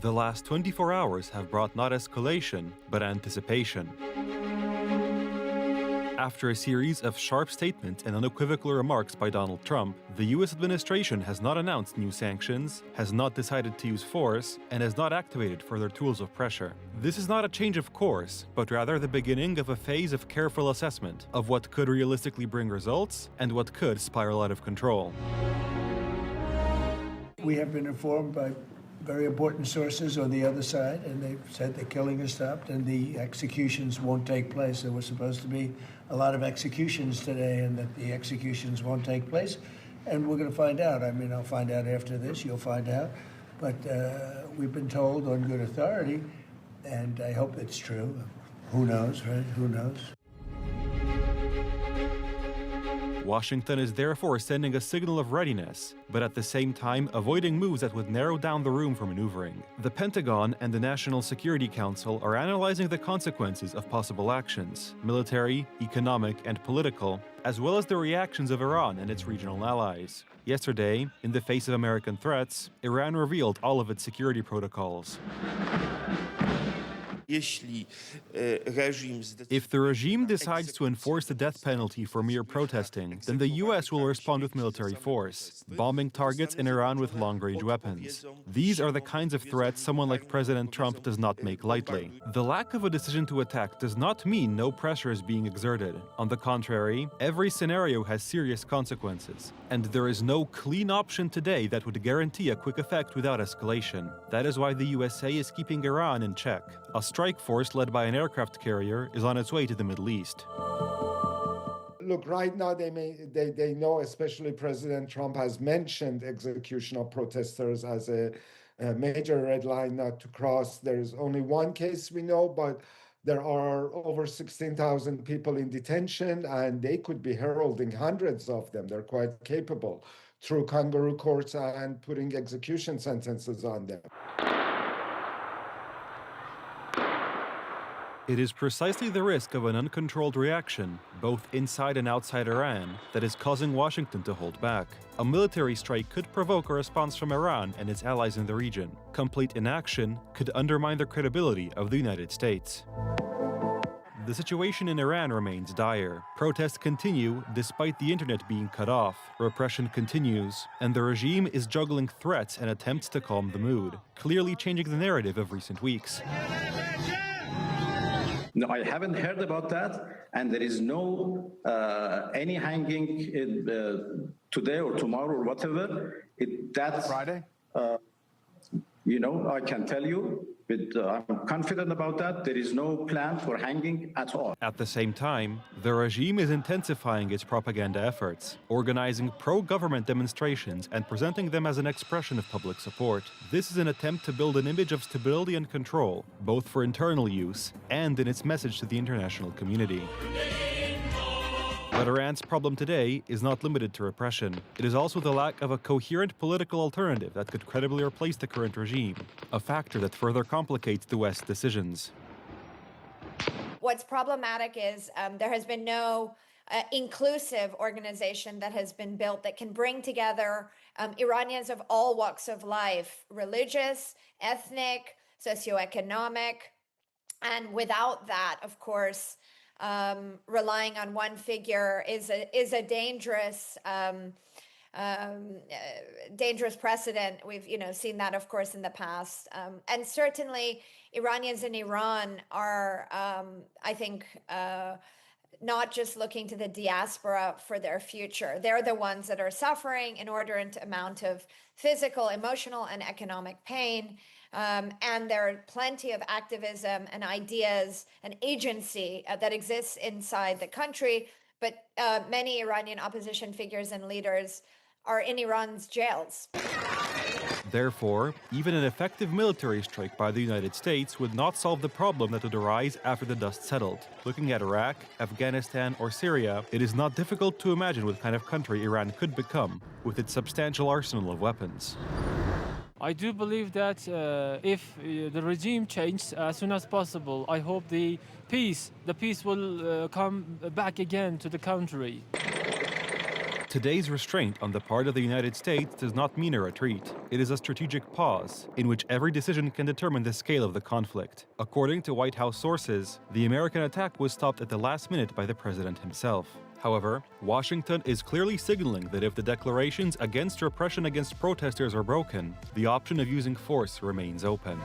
The last 24 hours have brought not escalation, but anticipation. After a series of sharp statements and unequivocal remarks by Donald Trump, the U.S. administration has not announced new sanctions, has not decided to use force, and has not activated further tools of pressure. This is not a change of course, but rather the beginning of a phase of careful assessment of what could realistically bring results and what could spiral out of control. We have been informed by very important sources on the other side, and they've said the killing has stopped and the executions won't take place. There were supposed to be a lot of executions today, and that the executions won't take place. And we're going to find out. I mean, I'll find out after this. You'll find out. But we've been told on good authority, and I hope it's true. Who knows, right? Who knows? Washington is therefore sending a signal of readiness, but at the same time avoiding moves that would narrow down the room for maneuvering. The Pentagon and the National Security Council are analyzing the consequences of possible actions, military, economic, and political, as well as the reactions of Iran and its regional allies. Yesterday, in the face of American threats, Iran revealed all of its security protocols. If the regime decides to enforce the death penalty for mere protesting, then the U.S. will respond with military force, bombing targets in Iran with long-range weapons. These are the kinds of threats someone like President Trump does not make lightly. The lack of a decision to attack does not mean no pressure is being exerted. On the contrary, every scenario has serious consequences, and there is no clean option today that would guarantee a quick effect without escalation. That is why the USA is keeping Iran in check. A strike force led by an aircraft carrier is on its way to the Middle East. Look, right now they know, especially President Trump has mentioned execution of protesters as a major red line not to cross. There is only one case we know, but there are over 16,000 people in detention, and they could be heralding hundreds of them. They're quite capable through kangaroo courts and putting execution sentences on them. It is precisely the risk of an uncontrolled reaction, both inside and outside Iran, that is causing Washington to hold back. A military strike could provoke a response from Iran and its allies in the region. Complete inaction could undermine the credibility of the United States. The situation in Iran remains dire. Protests continue despite the internet being cut off. Repression continues, and the regime is juggling threats and attempts to calm the mood, clearly changing the narrative of recent weeks. No, I haven't heard about that, and there is no any hanging today or tomorrow or whatever. That's Friday. I can tell you, but I'm confident about that. There is no plan for hanging at all. At the same time, the regime is intensifying its propaganda efforts, organizing pro-government demonstrations and presenting them as an expression of public support. This is an attempt to build an image of stability and control, both for internal use and in its message to the international community. But Iran's problem today is not limited to repression. It is also the lack of a coherent political alternative that could credibly replace the current regime, a factor that further complicates the West's decisions. What's problematic is there has been no inclusive organization that has been built that can bring together Iranians of all walks of life, religious, ethnic, socioeconomic, and without that, of course, relying on one figure is a dangerous dangerous precedent. We've seen that, of course, in the past, and certainly Iranians in Iran are, I think, not just looking to the diaspora for their future. They're the ones that are suffering inordinate amount of physical, emotional, and economic pain. And there are plenty of activism and ideas and agency that exists inside the country. But many Iranian opposition figures and leaders are in Iran's jails. Therefore, even an effective military strike by the United States would not solve the problem that would arise after the dust settled. Looking at Iraq, Afghanistan, or Syria, it is not difficult to imagine what kind of country Iran could become with its substantial arsenal of weapons. I do believe that if the regime changes as soon as possible, I hope the peace will come back again to the country. Today's restraint on the part of the United States does not mean a retreat. It is a strategic pause, in which every decision can determine the scale of the conflict. According to White House sources, the American attack was stopped at the last minute by the president himself. However, Washington is clearly signaling that if the declarations against repression against protesters are broken, the option of using force remains open.